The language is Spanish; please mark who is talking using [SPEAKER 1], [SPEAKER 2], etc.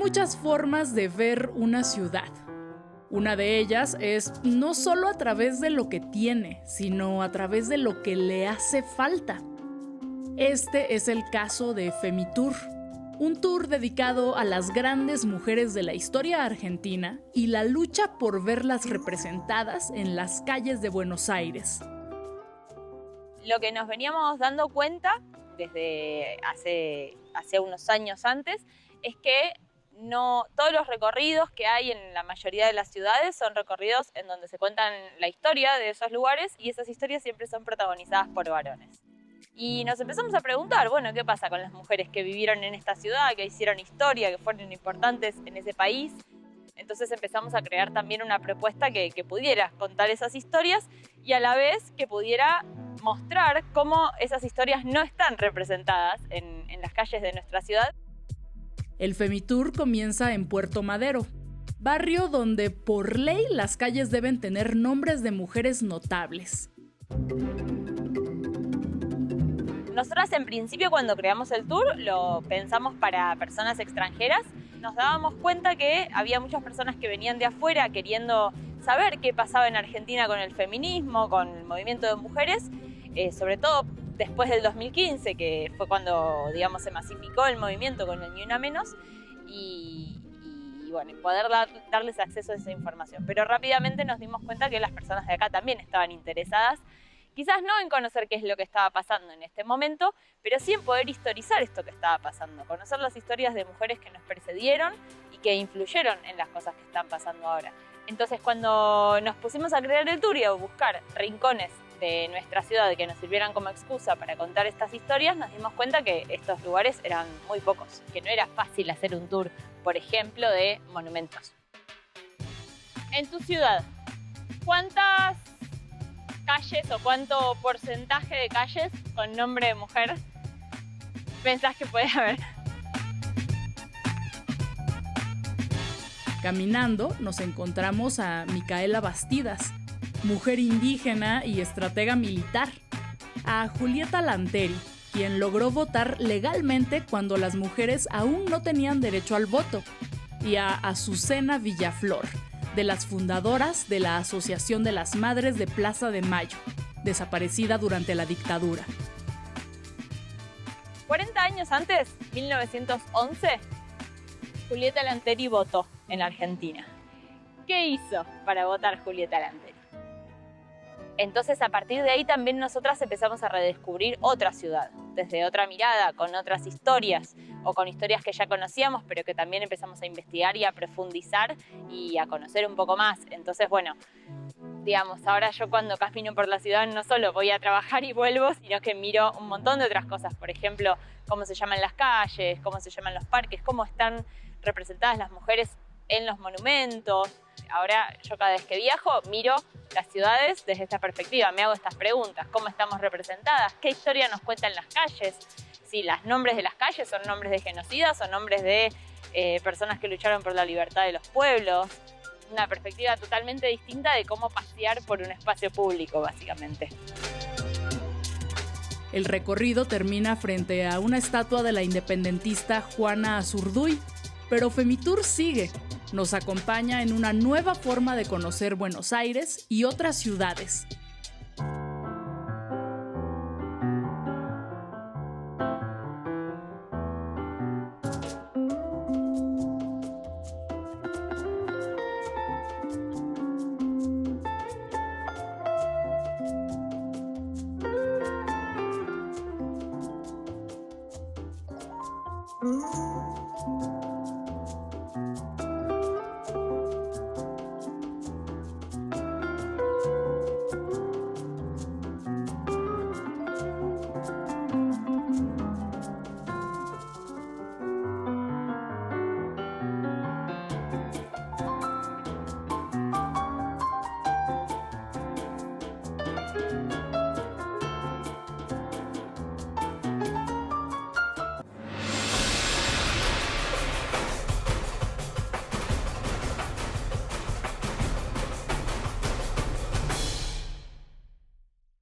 [SPEAKER 1] muchas formas de ver una ciudad. Una de ellas es no solo a través de lo que tiene, sino a través de lo que le hace falta. Este es el caso de Femitour, un tour dedicado a las grandes mujeres de la historia argentina y la lucha por verlas representadas en las calles de Buenos Aires.
[SPEAKER 2] Lo que nos veníamos dando cuenta desde hace unos años antes es que no todos los recorridos que hay en la mayoría de las ciudades son recorridos en donde se cuentan la historia de esos lugares y esas historias siempre son protagonizadas por varones. Y nos empezamos a preguntar, bueno, ¿qué pasa con las mujeres que vivieron en esta ciudad, que hicieron historia, que fueron importantes en ese país? Entonces empezamos a crear también una propuesta que pudiera contar esas historias y a la vez que pudiera mostrar cómo esas historias no están representadas en las calles de nuestra ciudad.
[SPEAKER 1] El Femitour comienza en Puerto Madero, barrio donde por ley las calles deben tener nombres de mujeres notables.
[SPEAKER 2] Nosotras en principio cuando creamos el tour lo pensamos para personas extranjeras. Nos dábamos cuenta que había muchas personas que venían de afuera queriendo saber qué pasaba en Argentina con el feminismo, con el movimiento de mujeres, sobre todo después del 2015, que fue cuando, digamos, se masificó el movimiento con el Ni Una Menos, y bueno, poder darles acceso a esa información. Pero rápidamente nos dimos cuenta que las personas de acá también estaban interesadas, quizás no en conocer qué es lo que estaba pasando en este momento, pero sí en poder historizar esto que estaba pasando, conocer las historias de mujeres que nos precedieron y que influyeron en las cosas que están pasando ahora. Entonces, cuando nos pusimos a crear el tour y a buscar rincones de nuestra ciudad que nos sirvieran como excusa para contar estas historias, nos dimos cuenta que estos lugares eran muy pocos, que no era fácil hacer un tour, por ejemplo, de monumentos. En tu ciudad, ¿cuántas calles o cuánto porcentaje de calles con nombre de mujer pensás que puede haber?
[SPEAKER 1] Caminando nos encontramos a Micaela Bastidas, mujer indígena y estratega militar, a Julieta Lanteri, quien logró votar legalmente cuando las mujeres aún no tenían derecho al voto, y a Azucena Villaflor, de las fundadoras de la Asociación de las Madres de Plaza de Mayo, desaparecida durante la dictadura.
[SPEAKER 2] 40 años antes, 1911, Julieta Lanteri votó en Argentina. ¿Qué hizo para votar Julieta Lanteri? Entonces, a partir de ahí también nosotras empezamos a redescubrir otra ciudad, desde otra mirada, con otras historias, o con historias que ya conocíamos, pero que también empezamos a investigar y a profundizar y a conocer un poco más. Entonces, bueno, digamos, ahora yo cuando camino por la ciudad no solo voy a trabajar y vuelvo, sino que miro un montón de otras cosas. Por ejemplo, cómo se llaman las calles, cómo se llaman los parques, cómo están representadas las mujeres en los monumentos. Ahora yo cada vez que viajo miro las ciudades desde esta perspectiva, me hago estas preguntas: ¿cómo estamos representadas? ¿Qué historia nos cuentan las calles? Si los nombres de las calles son nombres de genocidas o nombres de personas que lucharon por la libertad de los pueblos. Una perspectiva totalmente distinta de cómo pasear por un espacio público, básicamente.
[SPEAKER 1] El recorrido termina frente a una estatua de la independentista Juana Azurduy, pero Femitour sigue. Nos acompaña en una nueva forma de conocer Buenos Aires y otras ciudades.